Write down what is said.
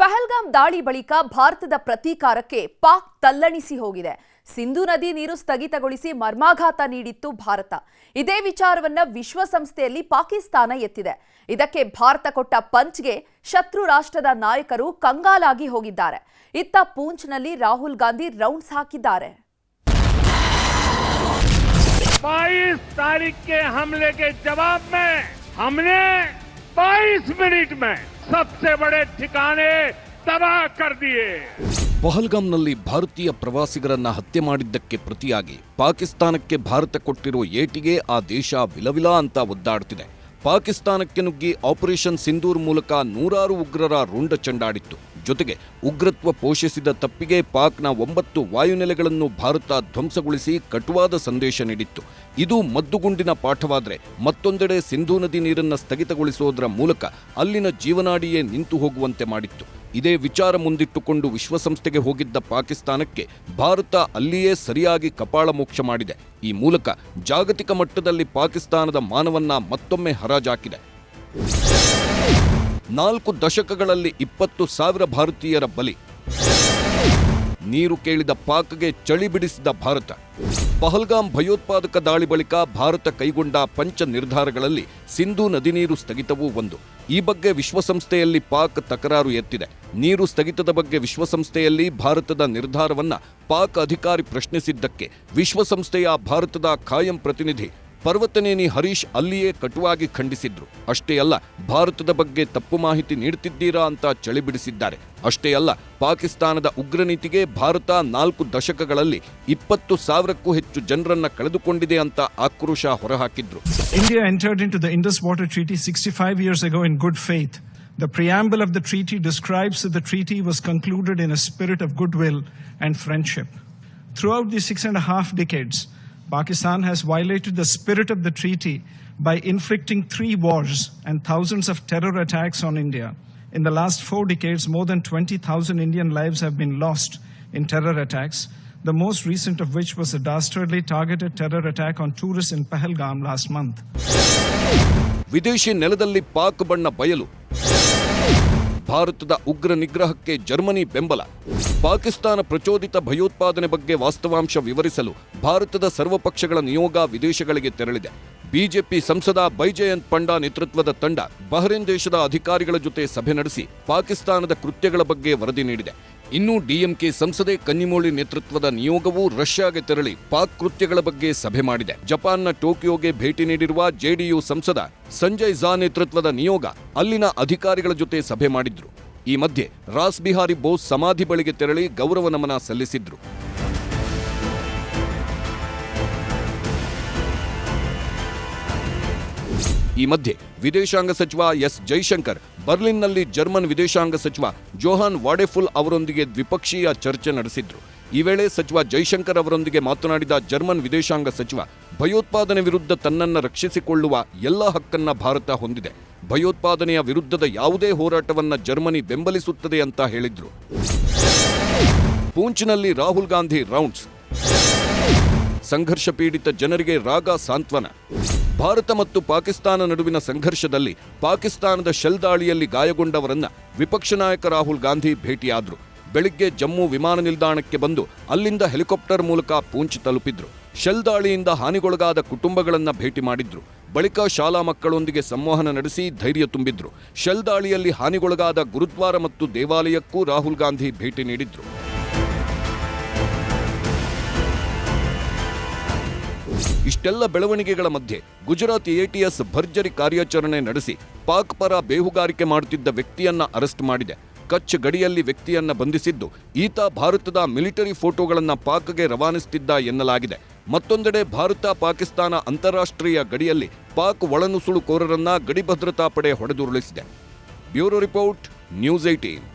ಪಹಲ್ಗಾಮ್ ದಾಳಿ ಬಳಿಕ ಭಾರತದ ಪ್ರತೀಕಾರಕ್ಕೆ ಪಾಕ್ ತಲ್ಲಣಿಸಿ ಹೋಗಿದೆ. ಸಿಂಧೂ ನದಿ ನೀರು ಸ್ಥಗಿತಗೊಳಿಸಿ ಮರ್ಮಾಘಾತ ನೀಡಿತ್ತು ಭಾರತ. ಇದೇ ವಿಚಾರವನ್ನ ವಿಶ್ವಸಂಸ್ಥೆಯಲ್ಲಿ ಪಾಕಿಸ್ತಾನ ಎತ್ತಿದೆ. ಇದಕ್ಕೆ ಭಾರತ ಕೊಟ್ಟ ಪಂಚ್ಗೆ ಶತ್ರು ರಾಷ್ಟ್ರದ ನಾಯಕರು ಕಂಗಾಲಾಗಿ ಹೋಗಿದ್ದಾರೆ. ಇತ್ತ ಪೂಂಚ್ನಲ್ಲಿ ರಾಹುಲ್ ಗಾಂಧಿ ರೌಂಡ್ಸ್ ಹಾಕಿದ್ದಾರೆ. 22 तारीख के हमले के जवाब में हमने 22 मिनट में सबसे बड़े ठिकाने तबाह कर दिए. ಪಹಲ್ಗಾಮ್ನಲ್ಲಿ ಭಾರತೀಯ ಪ್ರವಾಸಿಗರನ್ನ ಹತ್ಯೆ ಮಾಡಿದ್ದಕ್ಕೆ ಪ್ರತಿಯಾಗಿ ಪಾಕಿಸ್ತಾನಕ್ಕೆ ಭಾರತ ಕೊಟ್ಟಿರೋ ಏಟಿಗೆ ಆ ದೇಶ ವಿಲವಿಲ ಅಂತ ಒದ್ದಾಡ್ತಿದೆ. ಪಾಕಿಸ್ತಾನಕ್ಕೆ ನುಗ್ಗಿ ಆಪರೇಷನ್ ಸಿಂಧೂರ್ ಮೂಲಕ ನೂರಾರು ಉಗ್ರರ ರುಂಡ ಚೆಂಡಾಡಿತ್ತು. ಜೊತೆಗೆ ಉಗ್ರತ್ವ ಪೋಷಿಸಿದ ತಪ್ಪಿಗೆ ಪಾಕ್ನ 9 ವಾಯುನೆಲೆಗಳನ್ನು ಭಾರತ ಧ್ವಂಸಗೊಳಿಸಿ ಕಟುವಾದ ಸಂದೇಶ ನೀಡಿತ್ತು. ಇದು ಮದ್ದುಗುಂಡಿನ ಪಾಠವಾದರೆ ಮತ್ತೊಂದೆಡೆ ಸಿಂಧೂ ನದಿ ನೀರನ್ನು ಸ್ಥಗಿತಗೊಳಿಸೋದರ ಮೂಲಕ ಅಲ್ಲಿನ ಜೀವನಾಡಿಯೇ ನಿಂತು ಹೋಗುವಂತೆ ಮಾಡಿತ್ತು. ಇದೇ ವಿಚಾರ ಮುಂದಿಟ್ಟುಕೊಂಡು ವಿಶ್ವಸಂಸ್ಥೆಗೆ ಹೋಗಿದ್ದ ಪಾಕಿಸ್ತಾನಕ್ಕೆ ಭಾರತ ಅಲ್ಲಿಯೇ ಸರಿಯಾಗಿ ಕಪಾಳ ಮೋಕ್ಷ ಮಾಡಿದೆ. ಈ ಮೂಲಕ ಜಾಗತಿಕ ಮಟ್ಟದಲ್ಲಿ ಪಾಕಿಸ್ತಾನದ ಮಾನವನ್ನ ಮತ್ತೊಮ್ಮೆ ಹರಾಜಾಕಿದೆ. 4 ದಶಕಗಳಲ್ಲಿ 20,000 ಭಾರತೀಯರ ಬಲಿ. ನೀರು ಕೇಳಿದ ಪಾಕ್ಗೆ ಚಳಿ ಬಿಡಿಸಿದ ಭಾರತ. ಪಹಲ್ಗಾಮ್ ಭಯೋತ್ಪಾದಕ ದಾಳಿ ಬಳಿಕ ಭಾರತ ಕೈಗೊಂಡ ಪಂಚ ನಿರ್ಧಾರಗಳಲ್ಲಿ ಸಿಂಧೂ ನದಿ ನೀರು ಸ್ಥಗಿತವೂ ಒಂದು. ಈ ಬಗ್ಗೆ ವಿಶ್ವಸಂಸ್ಥೆಯಲ್ಲಿ ಪಾಕ್ ತಕರಾರು ಎತ್ತಿದೆ. ನೀರು ಸ್ಥಗಿತದ ಬಗ್ಗೆ ವಿಶ್ವಸಂಸ್ಥೆಯಲ್ಲಿ ಭಾರತದ ನಿರ್ಧಾರವನ್ನ ಪಾಕ್ ಅಧಿಕಾರಿ ಪ್ರಶ್ನಿಸಿದ್ದಕ್ಕೆ ವಿಶ್ವಸಂಸ್ಥೆಯ ಭಾರತದ ಖಾಯಂ ಪ್ರತಿನಿಧಿ ಪರ್ವತನೇನಿ ಹರೀಶ್ ಅಲ್ಲಿಯೇ ಕಟುವಾಗಿ ಖಂಡಿಸಿದ್ರು. ಅಷ್ಟೇ ಅಲ್ಲ, ಭಾರತದ ಬಗ್ಗೆ ತಪ್ಪು ಮಾಹಿತಿ ನೀಡುತ್ತಿದ್ದೀರಾ ಅಂತ ಚಳಿ ಬಿಡಿಸಿದ್ದಾರೆ. ಅಷ್ಟೇ ಅಲ್ಲ, ಪಾಕಿಸ್ತಾನದ ಉಗ್ರ ನೀತಿಗೆ ಭಾರತ 4 ದಶಕಗಳಲ್ಲಿ 20,000ಕ್ಕೂ ಹೆಚ್ಚು ಜನರನ್ನ ಕಳೆದುಕೊಂಡಿದೆ ಅಂತ ಆಕ್ರೋಶ ಹೊರಹಾಕಿದ್ರು. India entered into the Indus Water Treaty 65 years ago in good faith. The preamble of the treaty describes that the treaty was concluded in a spirit of goodwill and friendship. Throughout the 6.5 decades, Pakistan has violated the spirit of the treaty by inflicting 3 wars and thousands of terror attacks on India. In the last 4 decades, more than 20,000 Indian lives have been lost in terror attacks, the most recent of which was a dastardly targeted terror attack on tourists in Pahalgam last month. ವಿದೇಶಿ ನೆಲದಲ್ಲಿ ಪಾಕ್ ಬಣ್ಣ ಬಯಲು. ಭಾರತದ ಉಗ್ರ ನಿಗ್ರಹಕ್ಕೆ Germany ಬೆಂಬಲ. ಪಾಕಿಸ್ತಾನ ಪ್ರಚೋದಿತ ಭಯೋತ್ಪಾದನೆ ಬಗ್ಗೆ ವಾಸ್ತವಾಂಶ ವಿವರಿಸಲು ಭಾರತದ ಸರ್ವಪಕ್ಷಗಳ ನಿಯೋಗ ವಿದೇಶಗಳಿಗೆ ತೆರಳಿದೆ. ಬಿಜೆಪಿ ಸಂಸದ ಬೈಜಯಂತ್ ಪಂಡಾ ನೇತೃತ್ವದ ತಂಡ ಬಹ್ರೇನ್ ದೇಶದ ಅಧಿಕಾರಿಗಳ ಜೊತೆ ಸಭೆ ನಡೆಸಿ ಪಾಕಿಸ್ತಾನದ ಕೃತ್ಯಗಳ ಬಗ್ಗೆ ವರದಿ ನೀಡಿದೆ. ಇನ್ನು ಡಿಎಂಕೆ ಸಂಸದೆ ಕನ್ನಿಮೋಳಿ ನೇತೃತ್ವದ ನಿಯೋಗವು ರಷ್ಯಾಗೆ ತೆರಳಿ ಪಾಕ್ ಕೃತ್ಯಗಳ ಬಗ್ಗೆ ಸಭೆ ಮಾಡಿದೆ. ಜಪಾನ್ನ ಟೋಕಿಯೋಗೆ ಭೇಟಿ ನೀಡಿರುವ ಜೆಡಿಯು ಸಂಸದ ಸಂಜಯ್ ಝಾ ನೇತೃತ್ವದ ನಿಯೋಗ ಅಲ್ಲಿನ ಅಧಿಕಾರಿಗಳ ಜೊತೆ ಸಭೆ ಮಾಡಿದ್ರು. ಈ ಮಧ್ಯೆ ರಾಸ್ ಬಿಹಾರಿ ಬೋಸ್ ಸಮಾಧಿ ಬಳಿಗೆ ತೆರಳಿ ಗೌರವ ನಮನ ಸಲ್ಲಿಸಿದ್ರು. ಈ ಮಧ್ಯೆ ವಿದೇಶಾಂಗ ಸಚಿವ ಎಸ್ ಜೈಶಂಕರ್ ಬರ್ಲಿನ್ನಲ್ಲಿ ಜರ್ಮನ್ ವಿದೇಶಾಂಗ ಸಚಿವ ಜೋಹಾನ್ ವಾಡೆಫುಲ್ ಅವರೊಂದಿಗೆ ದ್ವಿಪಕ್ಷೀಯ ಚರ್ಚೆ ನಡೆಸಿದ್ರು. ಈ ವೇಳೆ ಸಚಿವ ಜೈಶಂಕರ್ ಅವರೊಂದಿಗೆ ಮಾತನಾಡಿದ ಜರ್ಮನ್ ವಿದೇಶಾಂಗ ಸಚಿವ, ಭಯೋತ್ಪಾದನೆ ವಿರುದ್ಧ ತನ್ನನ್ನು ರಕ್ಷಿಸಿಕೊಳ್ಳುವ ಎಲ್ಲ ಹಕ್ಕನ್ನ ಭಾರತ ಹೊಂದಿದೆ. ಭಯೋತ್ಪಾದನೆಯ ವಿರುದ್ಧದ ಯಾವುದೇ ಹೋರಾಟವನ್ನ ಜರ್ಮನಿ ಬೆಂಬಲಿಸುತ್ತದೆ ಅಂತ ಹೇಳಿದ್ರು. ಪೂಂಚ್ನಲ್ಲಿ ರಾಹುಲ್ ಗಾಂಧಿ ರೌಂಡ್ಸ್. ಸಂಘರ್ಷ ಪೀಡಿತ ಜನರಿಗೆ ರಾಗ ಸಾಂತ್ವನ. ಭಾರತ ಮತ್ತು ಪಾಕಿಸ್ತಾನ ನಡುವಿನ ಸಂಘರ್ಷದಲ್ಲಿ ಪಾಕಿಸ್ತಾನದ ಶೆಲ್ ದಾಳಿಯಲ್ಲಿ ಗಾಯಗೊಂಡವರನ್ನ ವಿಪಕ್ಷ ನಾಯಕ ರಾಹುಲ್ ಗಾಂಧಿ ಭೇಟಿಯಾದ್ರು. ಬೆಳಿಗ್ಗೆ ಜಮ್ಮು ವಿಮಾನ ನಿಲ್ದಾಣಕ್ಕೆ ಬಂದು ಅಲ್ಲಿಂದ ಹೆಲಿಕಾಪ್ಟರ್ ಮೂಲಕ ಪೂಂಚ್ ತಲುಪಿದ್ರು. ಶೆಲ್ ದಾಳಿಯಿಂದ ಹಾನಿಗೊಳಗಾದ ಕುಟುಂಬಗಳನ್ನ ಭೇಟಿ ಮಾಡಿದ್ರು. ಬಳಿಕ ಶಾಲಾ ಮಕ್ಕಳೊಂದಿಗೆ ಸಂವಹನ ನಡೆಸಿ ಧೈರ್ಯ ತುಂಬಿದ್ರು. ಶೆಲ್ ದಾಳಿಯಲ್ಲಿ ಹಾನಿಗೊಳಗಾದ ಗುರುದ್ವಾರ ಮತ್ತು ದೇವಾಲಯಕ್ಕೂ ರಾಹುಲ್ ಗಾಂಧಿ ಭೇಟಿ ನೀಡಿದ್ರು. ಇಷ್ಟೆಲ್ಲ ಬೆಳವಣಿಗೆಗಳ ಮಧ್ಯೆ ಗುಜರಾತ್ ಎಟಿಎಸ್ ಭರ್ಜರಿ ಕಾರ್ಯಾಚರಣೆ ನಡೆಸಿ ಪಾಕ್ ಪರ ಬೇಹುಗಾರಿಕೆ ಮಾಡುತ್ತಿದ್ದ ವ್ಯಕ್ತಿಯನ್ನ ಅರೆಸ್ಟ್ ಮಾಡಿದೆ. ಕಚ್ ಗಡಿಯಲ್ಲಿ ವ್ಯಕ್ತಿಯನ್ನ ಬಂಧಿಸಿದ್ದು ಈತ ಭಾರತದ ಮಿಲಿಟರಿ ಫೋಟೋಗಳನ್ನ ಪಾಕ್ಗೆ ರವಾನಿಸುತ್ತಿದ್ದ ಎನ್ನಲಾಗಿದೆ. ಮತ್ತೊಂದೆಡೆ ಭಾರತ ಪಾಕಿಸ್ತಾನ ಅಂತಾರಾಷ್ಟ್ರೀಯ ಗಡಿಯಲ್ಲಿ ಪಾಕ್ ಒಳನುಸುಳುಕೋರರನ್ನ ಗಡಿ ಭದ್ರತಾ ಪಡೆ ಹೊಡೆದುರುಳಿಸಿದೆ. Bureau report, news 18.